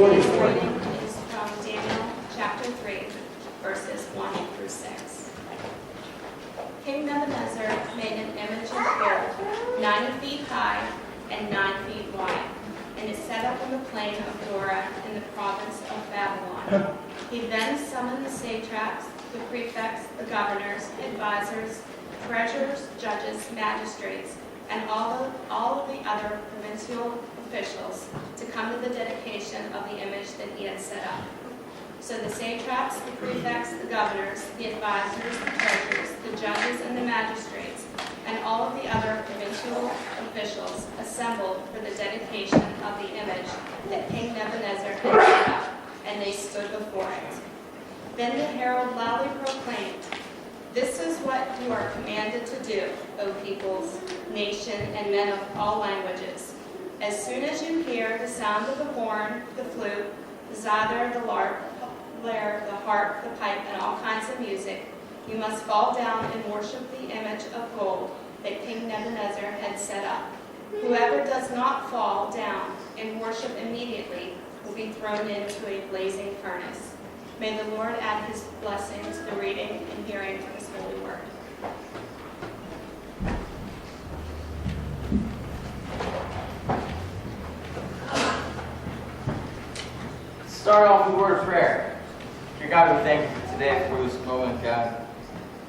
Today's reading is from Daniel chapter 3, verses 1 through 6. King Nebuchadnezzar made an image of gold, 90 feet high and 9 feet wide, and it set up on the plain of Dura in the province of Babylon. He then summoned the satraps, the prefects, the governors, advisors, treasurers, judges, magistrates, and all of the other provincial officials to come to the dedication of the image that he had set up. So the satraps, the prefects, the governors, the advisors, the treasurers, the judges, and the magistrates, and all of the other provincial officials assembled for the dedication of the image that King Nebuchadnezzar had set up, and they stood before it. Then the herald loudly proclaimed, "This is what you are commanded to do, O peoples, nation, and men of all languages. As soon as you hear the sound of the horn, the flute, the zither, the lark, lyre, the harp, the pipe, and all kinds of music, you must fall down and worship the image of gold that King Nebuchadnezzar had set up. Whoever does not fall down and worship immediately will be thrown into a blazing furnace." May the Lord add his blessing to the reading and hearing of his holy word. Start off with a word of prayer. Dear God, we thank you for today, for this moment, God.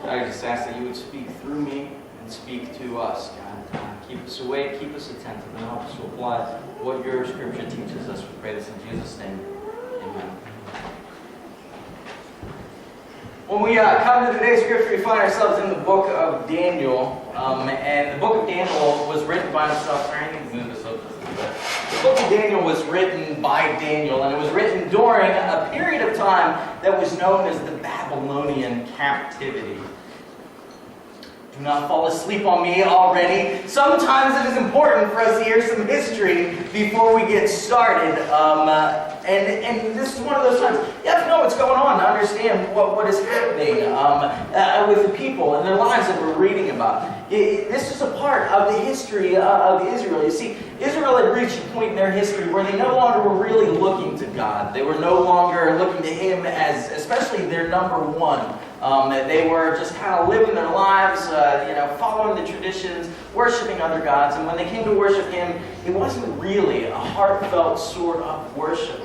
I just ask that you would speak through me and speak to us, God. Keep us awake, keep us attentive, and help us to apply what your scripture teaches us. We pray this in Jesus' name. Amen. When we come to today's scripture, we find ourselves in the book of Daniel. And the book of Daniel was written by himself. Sorry, I need to move this up just a little bit. The book of Daniel was written by Daniel, and it was written during a period of time that was known as the Babylonian captivity. Do not fall asleep on me already. Sometimes it is important for us to hear some history before we get started. And this is one of those times. You have to know what's going on to understand what is happening with the people and their lives that we're reading about. This is a part of the history of Israel. You see, Israel had reached a point in their history where they no longer were really looking to God. They were no longer looking to Him as, especially, their number one. They were just kind of living their lives, following the traditions, worshiping other gods. And when they came to worship Him, it wasn't really a heartfelt sort of worship.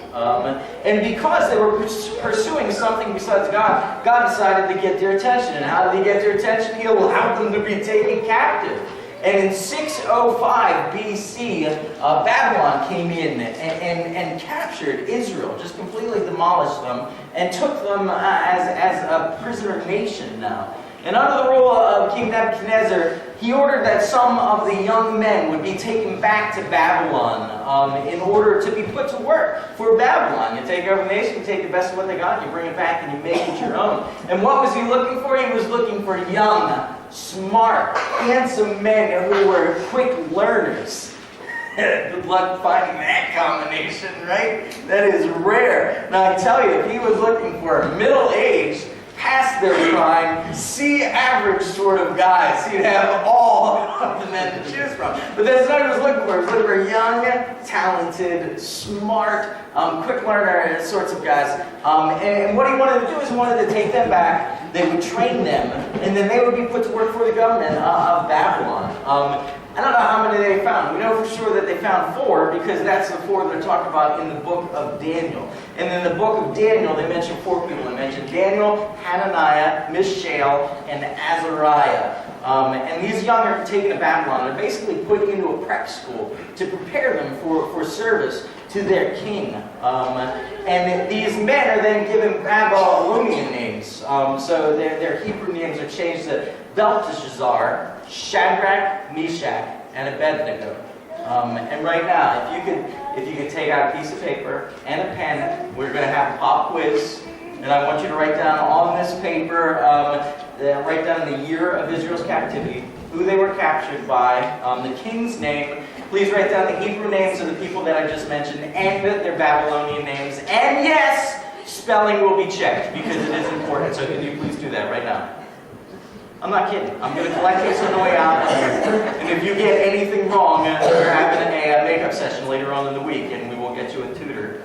And because they were pursuing something besides God, God decided to get their attention. And how did He get their attention? He allowed them to be taken captive. And in 605 BC, Babylon came in and captured Israel, just completely demolished them, and took them as a prisoner nation now. And under the rule of King Nebuchadnezzar, he ordered that some of the young men would be taken back to Babylon in order to be put to work for Babylon. You take over the nation, you take the best of what they got, you bring it back, and you make it your own. And what was he looking for? He was looking for young, smart, handsome men who were quick learners. Good luck finding that combination, right? That is rare. Now I tell you, if he was looking for middle-aged, past their prime, C-average sort of guys, he'd have all of the men to choose from. But that's not what he was looking for. He was looking for young, talented, smart, quick learner sorts of guys. And what he wanted to do is he wanted to take them back. They would train them, and then they would be put to work for the government of Babylon. I don't know how many they found. We know for sure that they found 4 because that's the 4 they're talked about in the book of Daniel. And in the book of Daniel, they mention 4 people. They mention Daniel, Hananiah, Mishael, and Azariah. And these young are taken to Babylon. They're basically put into a prep school to prepare them for service to their king. And these men are then given Babylonian names. So their Hebrew names are changed to Belteshazzar, Shadrach, Meshach, and Abednego. And right now, if you could take out a piece of paper and a pen, we're going to have a pop quiz. And I want you to write down on this paper, write down the year of Israel's captivity, who they were captured by, the king's name. Please write down the Hebrew names of the people that I just mentioned, and their Babylonian names. And yes, spelling will be checked, because it is important. So can you please do that right now? I'm not kidding. I'm going to collect this on the way out. And if you get anything wrong, we're having a makeup session later on in the week, and we will get you a tutor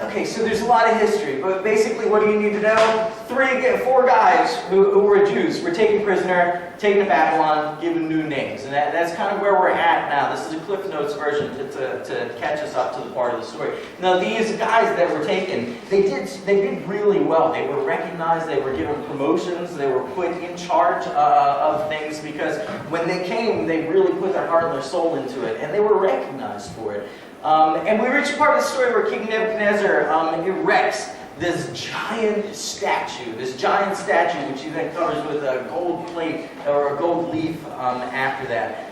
Okay, so there's a lot of history, but basically what do you need to know? 4 guys who were Jews were taken prisoner, taken to Babylon, given new names. And that's kind of where we're at now. This is a Cliff Notes version to catch us up to the part of the story. Now, these guys that were taken, they did really well. They were recognized, they were given promotions, they were put in charge of things because when they came, they really put their heart and their soul into it, and they were recognized for it. And we reach a part of the story where King Nebuchadnezzar erects this giant statue, which he then covers with a gold plate or a gold leaf after that.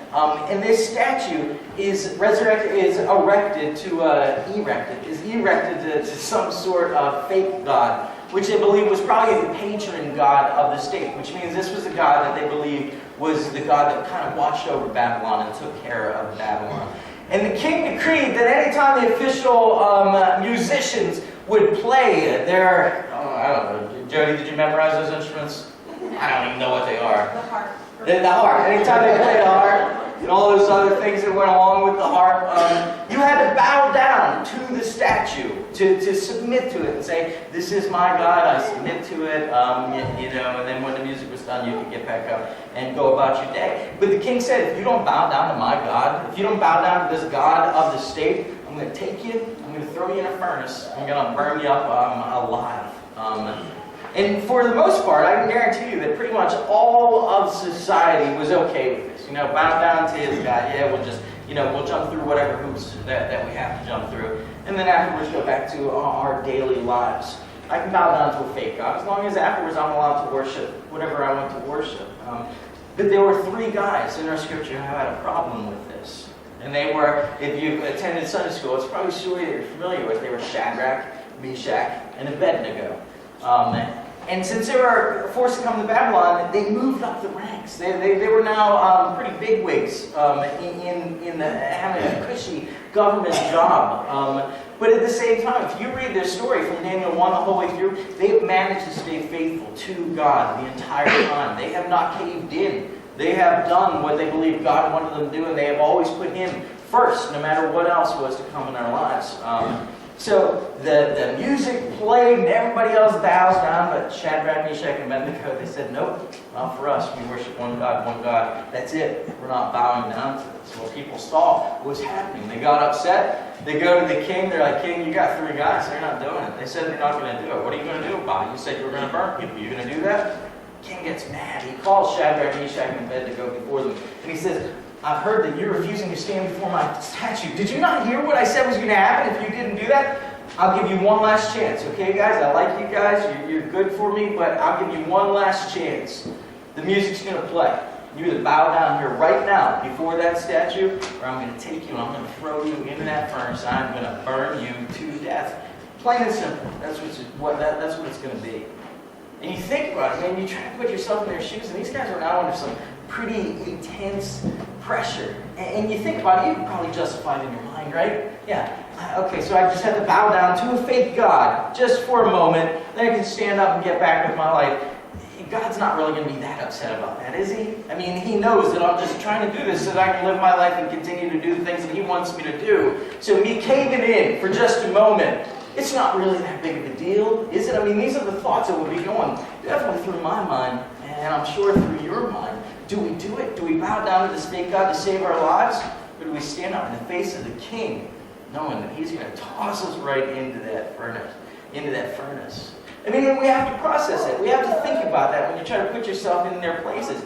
And this statue is erected to some sort of fake god, which they believe was probably the patron god of the state, which means this was the god that they believed was the god that kind of watched over Babylon and took care of Babylon. And the king decreed that anytime the official musicians would play their, I don't know, Jody, did you memorize those instruments? I don't even know what they are. The harp. The harp. Anytime they played the harp and all those other things that went along with the harp, you had to bow down to the statue, to submit to it and say, this is my God, I submit to it, and then when the music was done, you could get back up and go about your day. But the king said, if you don't bow down to my God, if you don't bow down to this God of the state, I'm going to take you, I'm going to throw you in a furnace, I'm going to burn you up alive. And for the most part, I can guarantee you that pretty much all of society was okay with this. Bow down to his God. Yeah, we'll just, we'll jump through whatever hoops that we have to jump through. And then afterwards go back to our daily lives. I can bow down to a fake God as long as afterwards I'm allowed to worship whatever I want to worship. But there were 3 guys in our scripture who had a problem with this. And they were, if you attended Sunday school, it's probably sure you're familiar with, they were Shadrach, Meshach, and Abednego. And since they were forced to come to Babylon, they moved up the ranks. They were now pretty bigwigs in having a cushy government job. But at the same time, if you read their story from Daniel 1 the whole way through, they have managed to stay faithful to God the entire time. They have not caved in. They have done what they believe God wanted them to do, and they have always put Him first, no matter what else was to come in their lives. So the music played and everybody else bows down, but Shadrach, Meshach, and Abednego, they said, nope, not for us. We worship one God. That's it. We're not bowing down to this. Well, people saw what was happening. They got upset. They go to the king. They're like, King, you got 3 guys. They're not doing it. They said they're not going to do it. What are you going to do about it? You said you were going to burn people. You going to do that? The king gets mad. He calls Shadrach, Meshach, and Abednego before them. And he says, I've heard that you're refusing to stand before my statue. Did you not hear what I said was going to happen if you didn't do that? I'll give you one last chance, okay, guys? I like you guys. You're good for me, but I'll give you one last chance. The music's going to play. You either bow down here right now before that statue, or I'm going to take you and I'm going to throw you into that furnace. I'm going to burn you to death. Plain and simple. That's what it's going to be. And you think about it, man, you try to put yourself in their shoes, and these guys are now under some pretty intense pressure. And you think about it, you can probably justify it in your mind, right? Yeah. Okay, so I just have to bow down to a fake God just for a moment, then I can stand up and get back with my life. God's not really going to be that upset about that, is He? I mean, He knows that I'm just trying to do this so that I can live my life and continue to do the things that He wants me to do. So me caving in for just a moment, it's not really that big of a deal, is it? I mean, these are the thoughts that would be going definitely through my mind, and I'm sure through your mind. Do we do it? Do we bow down to this fake God to save our lives? Or do we stand up in the face of the King, knowing that He's going to toss us right into that furnace? I mean, we have to process it. We have to think about that when you try to put yourself in their places.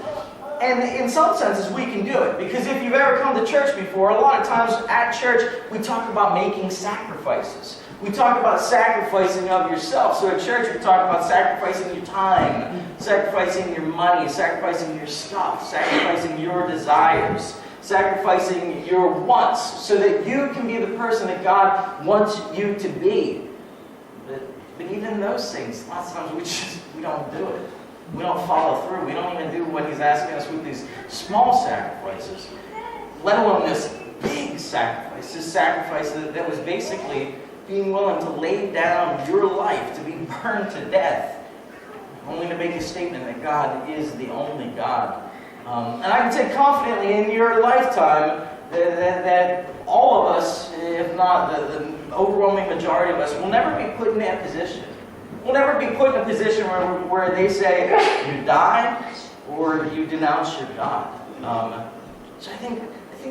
And in some senses, we can do it. Because if you've ever come to church before, a lot of times at church, we talk about making sacrifices. We talk about sacrificing of yourself. So at church, we talk about sacrificing your time, sacrificing your money, sacrificing your stuff, sacrificing your desires, sacrificing your wants, so that you can be the person that God wants you to be. But even those things, lots of times we don't do it. We don't follow through. We don't even do what He's asking us with these small sacrifices, let alone this big sacrifice. This sacrifice that was basically being willing to lay down your life to be burned to death, only to make a statement that God is the only God And I can say confidently in your lifetime that all of us, if not the overwhelming majority of us, will never be put in that position. We'll never be put in a position where they say, you die or you denounce your God. So I think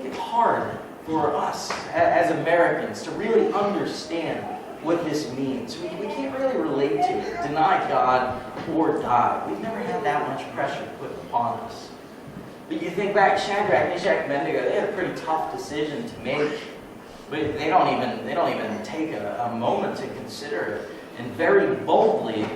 it's hard for us as Americans to really understand what this means. We can't really relate to it. Deny God or die. We've never had that much pressure put upon us. But you think back, Shadrach, Meshach, and Abednego, they had a pretty tough decision to make. But they don't even take a moment to consider it. And very boldly,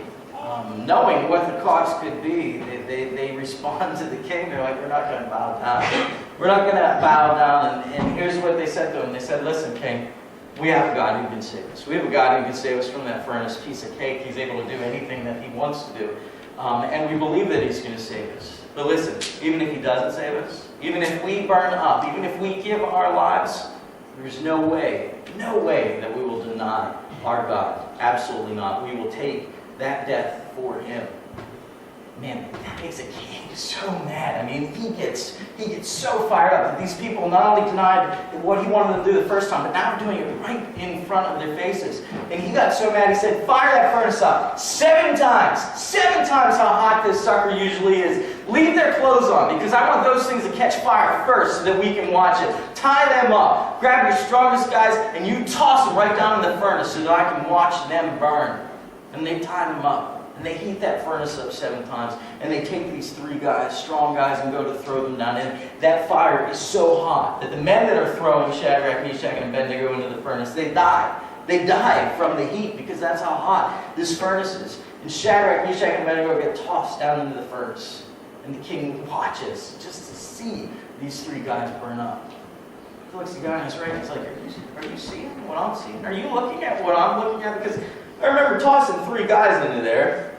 knowing what the cost could be, they respond to the king. They're like, we're not going to bow down. We're not going to bow down. And here's what they said to him. They said, listen, king, we have a God who can save us. We have a God who can save us from that furnace piece of cake. He's able to do anything that he wants to do. And we believe that he's going to save us. But listen, even if he doesn't save us, even if we burn up, even if we give our lives, there's no way that we will deny our God. Absolutely not. We will take that death for him. Man, that makes a king so mad. I mean, he gets so fired up that these people not only denied what he wanted them to do the first time, but now they're doing it right in front of their faces. And he got so mad, he said, fire that furnace up 7 times. 7 times how hot this sucker usually is. Leave their clothes on, because I want those things to catch fire first so that we can watch it. Tie them up. Grab your strongest guys, and you toss them right down in the furnace so that I can watch them burn. And they tie them up. And they heat that furnace up 7 times. And they take these 3 guys, strong guys, and go to throw them down. And that fire is so hot that the men that are throwing Shadrach, Meshach, and Abednego into the furnace, they die. They die from the heat because that's how hot this furnace is. And Shadrach, Meshach, and Abednego get tossed down into the furnace. And the king watches just to see these 3 guys burn up. He looks at the guy on his right and he's like, are you seeing what I'm seeing? Are you looking at what I'm looking at? Because I remember tossing 3 guys into there.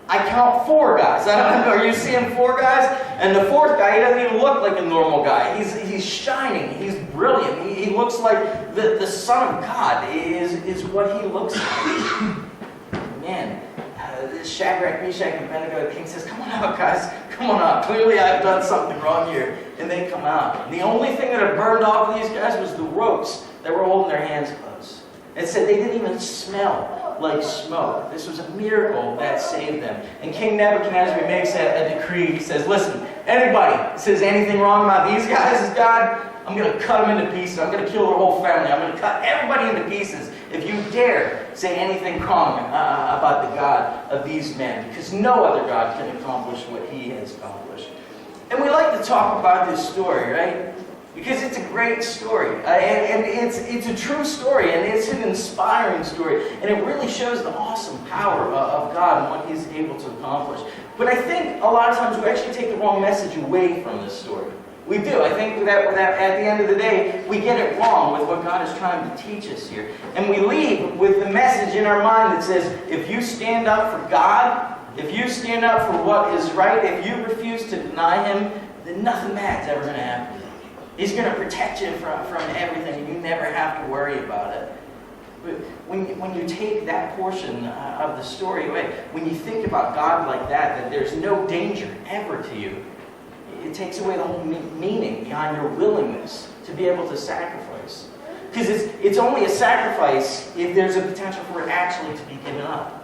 I count 4 guys. I don't know. Are you seeing 4 guys? And the 4th guy, he doesn't even look like a normal guy. He's shining. He's brilliant. He looks like the Son of God is what he looks like. Man, Shadrach, Meshach, and Abednego, the king says, come on out, guys. Come on out. Clearly I've done something wrong here. And they come out. And the only thing that had burned off of these guys was the ropes that were holding their hands closed. It said they didn't even smell like smoke. This was a miracle that saved them. And King Nebuchadnezzar makes a decree. He says, listen, anybody says anything wrong about these guys as God, I'm going to cut them into pieces. I'm going to kill their whole family. I'm going to cut everybody into pieces if you dare say anything wrong about the God of these men. Because no other God can accomplish what he has accomplished. And we like to talk about this story, right? Because it's a great story, and it's a true story, and it's an inspiring story, and it really shows the awesome power of God and what he's able to accomplish. But I think a lot of times we actually take the wrong message away from this story. We do. I think that at the end of the day, we get it wrong with what God is trying to teach us here. And we leave with the message in our mind that says, if you stand up for God, if you stand up for what is right, if you refuse to deny him, then nothing bad's ever going to happen. He's going to protect you from everything, and you never have to worry about it. But when you take that portion of the story away, when you think about God like that there's no danger ever to you, it takes away the whole meaning behind your willingness to be able to sacrifice. Because it's only a sacrifice if there's a potential for it actually to be given up.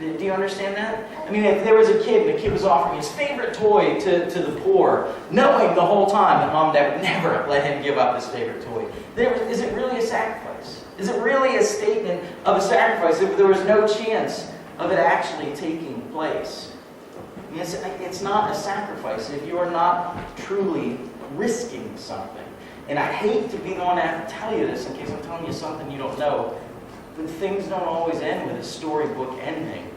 Do you understand that? I mean, if there was a kid and the kid was offering his favorite toy to the poor, knowing the whole time that mom and dad would never let him give up his favorite toy, is it really a sacrifice? Is it really a statement of a sacrifice if there was no chance of it actually taking place? I mean, it's not a sacrifice if you are not truly risking something. And I hate to be the one to have to tell you this in case I'm telling you something you don't know, but things don't always end with a storybook ending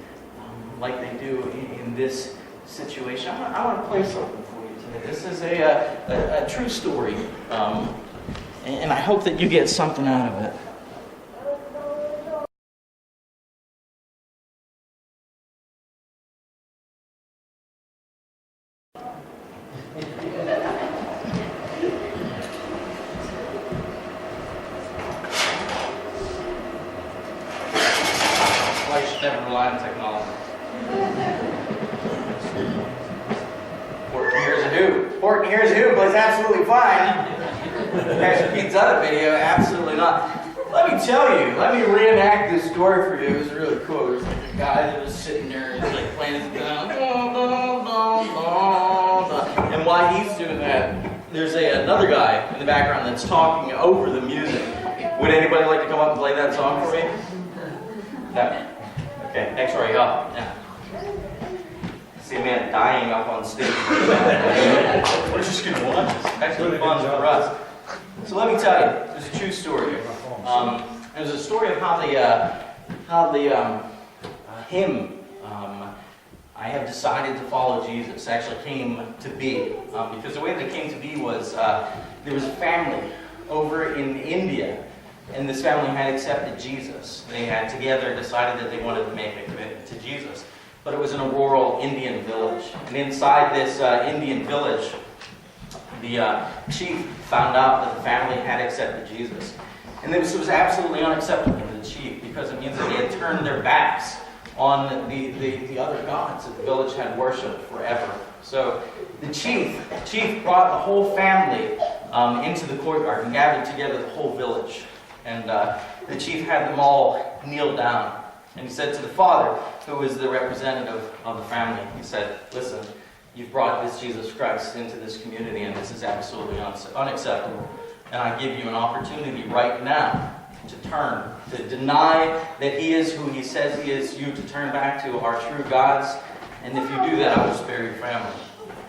like they do in this situation. I want to play something for you today. This is a true story, and I hope that you get something out of it. Why you should never rely on technology. 14 years ago, Orton Hears a Who plays absolutely fine. Pastor Pete's other video, absolutely not. Let me tell you, let me reenact this story for you. It was really cool. There was like a guy that was sitting there and like playing his guitar. And while he's doing that, there's another guy in the background that's talking over the music. Would anybody like to come up and play that song for me? No? Okay, X-Ray, up. Yeah. See a man dying up on stage. We're just going to watch this. Actually fun for us. So let me tell you, there's a true story. There's a story of how the hymn, I have decided to follow Jesus, actually came to be. Because the way that it came to be was there was a family over in India, and this family had accepted Jesus. They had together decided that they wanted to make a commitment to Jesus. But it was in a rural Indian village. And inside this Indian village, the chief found out that the family had accepted Jesus. And this was absolutely unacceptable to the chief because it means that they had turned their backs on the other gods that the village had worshipped forever. So the chief brought the whole family into the courtyard and gathered together the whole village. And the chief had them all kneel down. And he said to the father, who was the representative of the family, he said, listen, you've brought this Jesus Christ into this community and this is absolutely unacceptable. And I give you an opportunity right now to turn, to deny that he is who he says he is, you to turn back to our true gods. And if you do that, I will spare your family.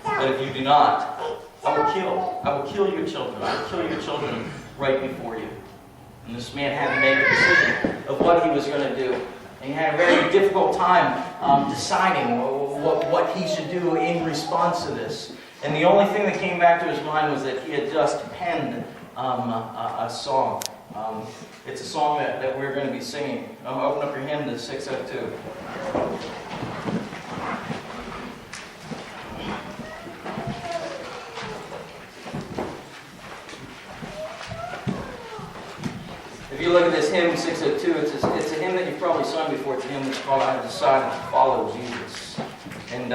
But if you do not, I will kill your children. I will kill your children right before you. And this man had to make a decision of what he was going to do. And he had a very difficult time deciding what he should do in response to this. And the only thing that came back to his mind was that he had just penned a song. It's a song that we're going to be singing. Open up your hymn to 602. If you look at this hymn, 602, it's a hymn that you've probably sung before. It's a hymn that's called, I Have Decided to Follow Jesus. And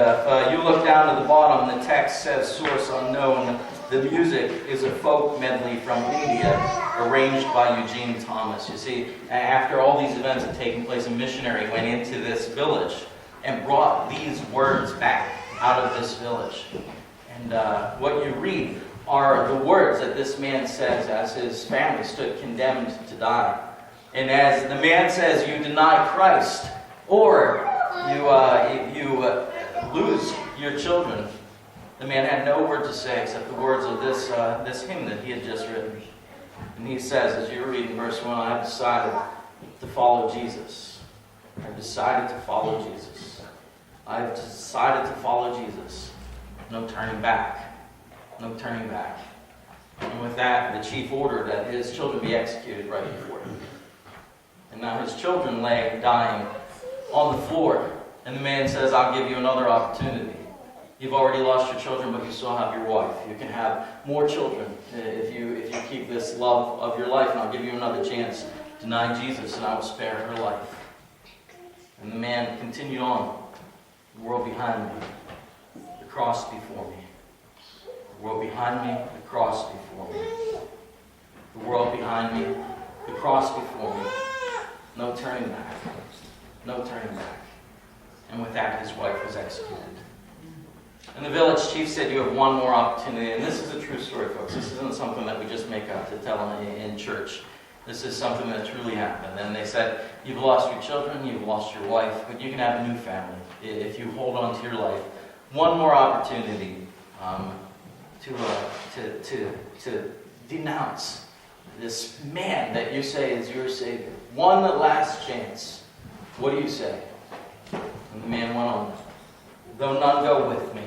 you look down to the bottom, the text says, source unknown. The music is a folk medley from India, arranged by Eugene Thomas. You see, after all these events had taken place, a missionary went into this village and brought these words back out of this village. And what you read are the words that this man says as his family stood condemned to die. And as the man says, you deny Christ, or you lose your children. The man had no word to say except the words of this hymn that he had just written. And he says, as you read in verse 1, I have decided to follow Jesus. I have decided to follow Jesus. I have decided to follow Jesus. No turning back. No turning back. And with that, the chief ordered that his children be executed right before him. And now his children lay dying on the floor. And the man says, I'll give you another opportunity. You've already lost your children, but you still have your wife. You can have more children if you keep this love of your life, and I'll give you another chance. Deny Jesus, and I will spare her life. And the man continued on. The world behind me, the cross before me. The world behind me, the cross before me. The world behind me, the cross before me. No turning back. No turning back. And with that, his wife was executed. And the village chief said, you have one more opportunity. And this is a true story, folks. This isn't something that we just make up to tell in church. This is something that truly happened. And they said, you've lost your children, you've lost your wife, but you can have a new family if you hold on to your life. One more opportunity to denounce this man that you say is your Savior. One last chance. What do you say? And the man went on. Though none go with me,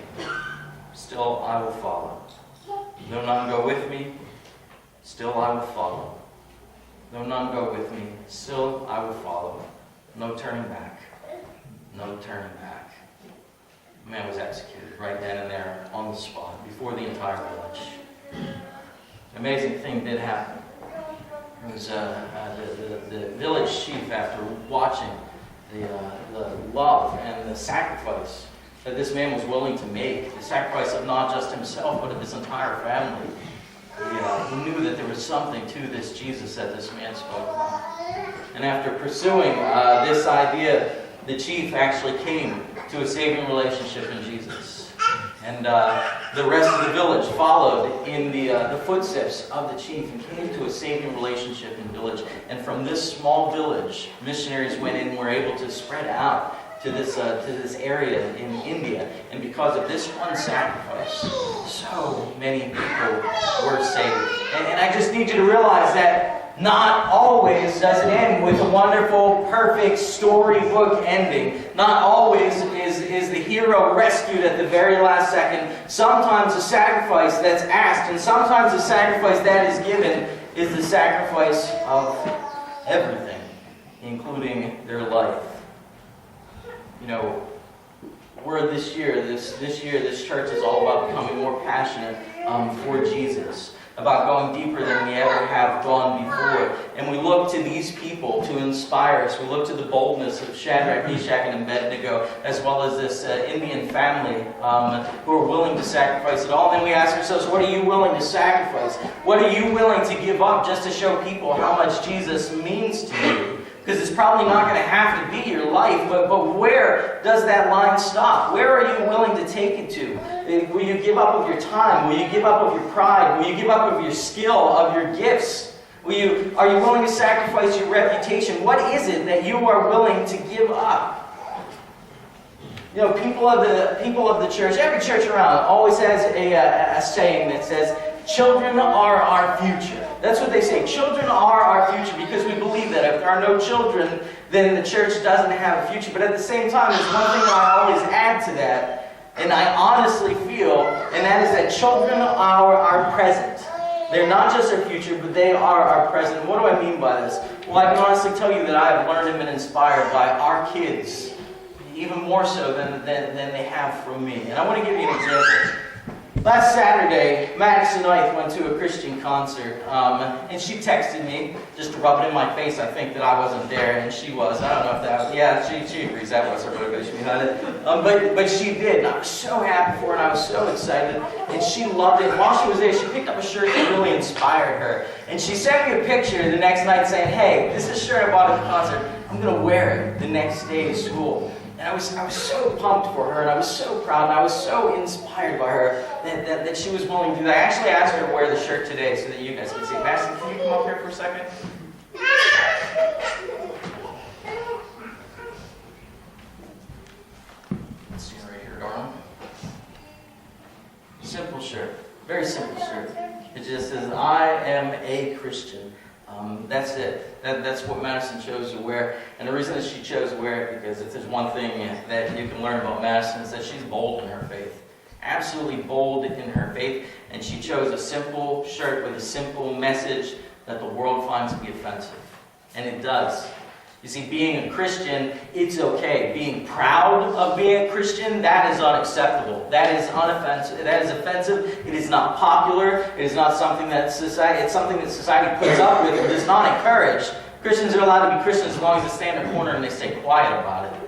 still I will follow. Though none go with me, still I will follow. Though none go with me, still I will follow. No turning back. No turning back. The man was executed right then and there on the spot before the entire village. An amazing thing did happen. It was the village chief, after watching the love and the sacrifice that this man was willing to make, the sacrifice of not just himself, but of his entire family. He knew that there was something to this Jesus that this man spoke about. And after pursuing this idea, the chief actually came to a saving relationship in Jesus. And the rest of the village followed in the footsteps of the chief and came to a saving relationship in the village. And from this small village, missionaries went in and were able to spread out to this area in India. And because of this one sacrifice, so many people were saved. And I just need you to realize that not always does it end with a wonderful, perfect storybook ending. Not always is the hero rescued at the very last second. Sometimes the sacrifice that's asked, and sometimes the sacrifice that is given, is the sacrifice of everything, including their life. You know, we're this year, this church is all about becoming more passionate for Jesus, about going deeper than we ever have gone before. And we look to these people to inspire us. We look to the boldness of Shadrach, Meshach, and Abednego, as well as this Indian family who are willing to sacrifice it all. And then we ask ourselves, what are you willing to sacrifice? What are you willing to give up just to show people how much Jesus means to you? Because it's probably not going to have to be your life, but where does that line stop? Where are you willing to take it to? Will you give up of your time? Will you give up of your pride? Will you give up of your skill, of your gifts? Are you willing to sacrifice your reputation? What is it that you are willing to give up? You know, people of the church, every church around always has a saying that says, children are our future. That's what they say. Children are our future, because we believe that if there are no children, then the church doesn't have a future. But at the same time, there's one thing I always add to that, and I honestly feel, and that is that children are our present. They're not just our future, but they are our present. What do I mean by this? Well, I can honestly tell you that I have learned and been inspired by our kids, even more so than they have from me. And I want to give you an example. Last Saturday, Madison Knight went to a Christian concert, and she texted me, just to rub it in my face, I think, that I wasn't there, and she was. I don't know if that was, yeah, she agrees that was her motivation behind it. But she did, and I was so happy for her, and I was so excited, and she loved it. And while she was there, she picked up a shirt that really inspired her, and she sent me a picture the next night saying, hey, this is a shirt I bought at the concert. I'm going to wear it the next day to school. And I was so pumped for her, and I was so proud, and I was so inspired by her that she was willing to do that. I actually asked her to wear the shirt today so that you guys can see. Madison, can you come up here for a second? Let's see right here, darling. Simple shirt. Very simple shirt. It just says, I am a Christian. That's it. That's what Madison chose to wear. And the reason that she chose to wear it, because if there's one thing that you can learn about Madison, is that she's bold in her faith. Absolutely bold in her faith. And she chose a simple shirt with a simple message that the world finds to be offensive. And it does. You see, being a Christian, it's okay. Being proud of being a Christian, that is unacceptable. That is unoffensive. That is offensive. It is not popular. It is not something that society, it's something that society puts up with and does not encourage. Christians are allowed to be Christians as long as they stay in a corner and they stay quiet about it.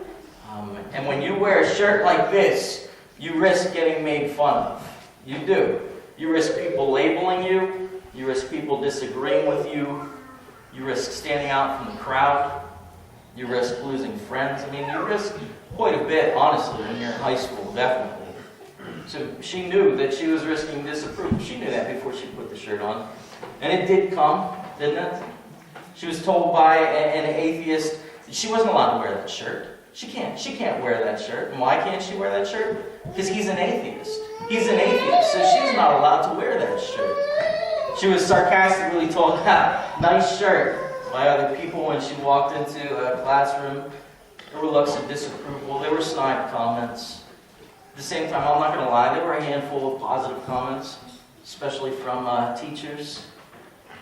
And when you wear a shirt like this, you risk getting made fun of. You do. You risk people labeling you. You risk people disagreeing with you. You risk standing out from the crowd. You risk losing friends. I mean, you risk quite a bit, honestly, when you're in high school, definitely. So she knew that she was risking disapproval. She knew that before she put the shirt on. And it did come, didn't it? She was told by an atheist that she wasn't allowed to wear that shirt. She can't wear that shirt. And why can't she wear that shirt? Because he's an atheist. He's an atheist, so she's not allowed to wear that shirt. She was sarcastically told, nice shirt, by other people when she walked into a classroom. There were looks of disapproval. There were snide comments. At the same time, I'm not going to lie, there were a handful of positive comments, especially from teachers.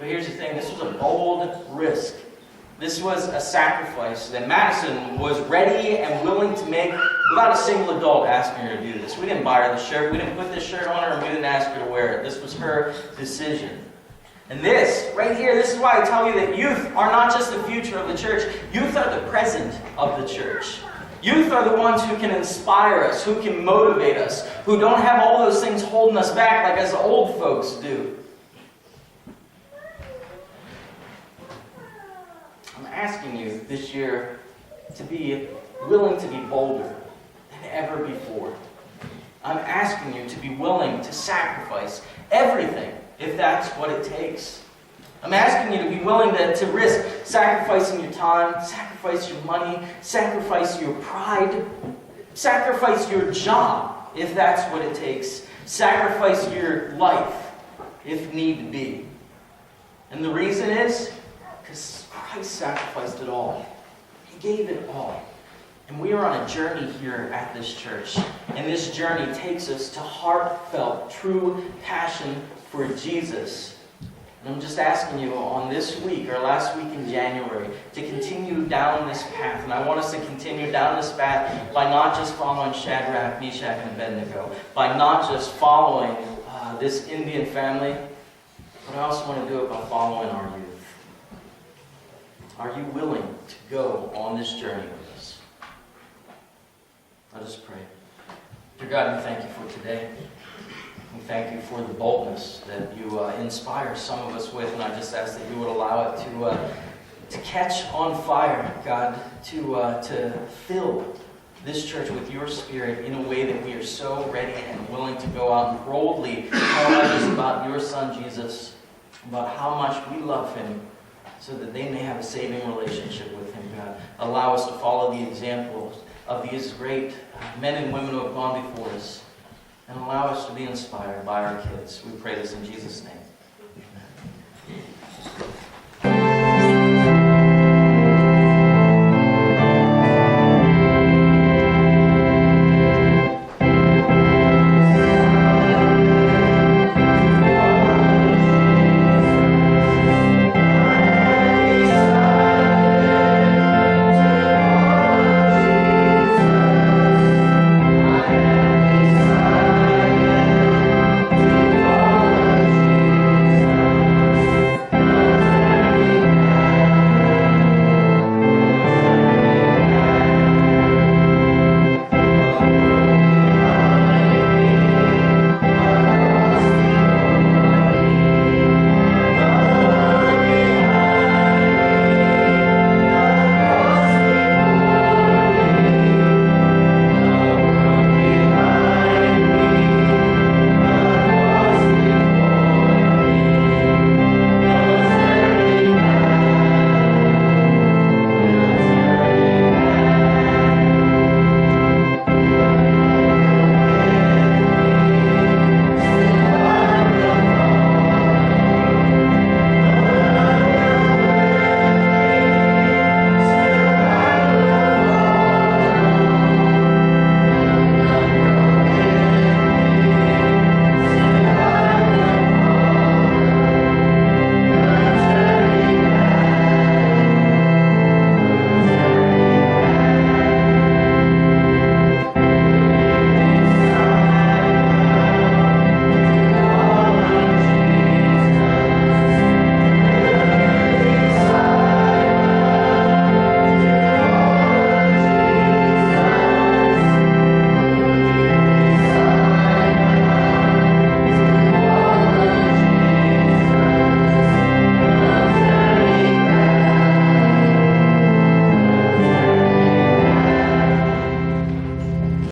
But here's the thing, this was a bold risk. This was a sacrifice that Madison was ready and willing to make without a single adult asking her to do this. We didn't buy her the shirt. We didn't put this shirt on her, and we didn't ask her to wear it. This was her decision. And this, right here, this is why I tell you that youth are not just the future of the church. Youth are the present of the church. Youth are the ones who can inspire us, who can motivate us, who don't have all those things holding us back like us old folks do. I'm asking you this year to be willing to be bolder than ever before. I'm asking you to be willing to sacrifice everything if that's what it takes. I'm asking you to be willing to risk sacrificing your time, sacrifice your money, sacrifice your pride, sacrifice your job if that's what it takes, sacrifice your life if need be. And the reason is because Christ sacrificed it all. He gave it all. And we are on a journey here at this church. And this journey takes us to heartfelt, true passion for Jesus. And I'm just asking you on this week, or last week in January, to continue down this path. And I want us to continue down this path by not just following Shadrach, Meshach, and Abednego, by not just following this Indian family, but I also want to do it by following our youth. Are you willing to go on this journey with us? Let us pray. Dear God, we thank you for today. We thank you for the boldness that you inspire some of us with, and I just ask that you would allow it to catch on fire, God, to fill this church with your Spirit in a way that we are so ready and willing to go out and boldly tell others about your Son, Jesus, about how much we love him, so that they may have a saving relationship with him, God. Allow us to follow the examples of these great men and women who have gone before us, and allow us to be inspired by our kids. We pray this in Jesus' name.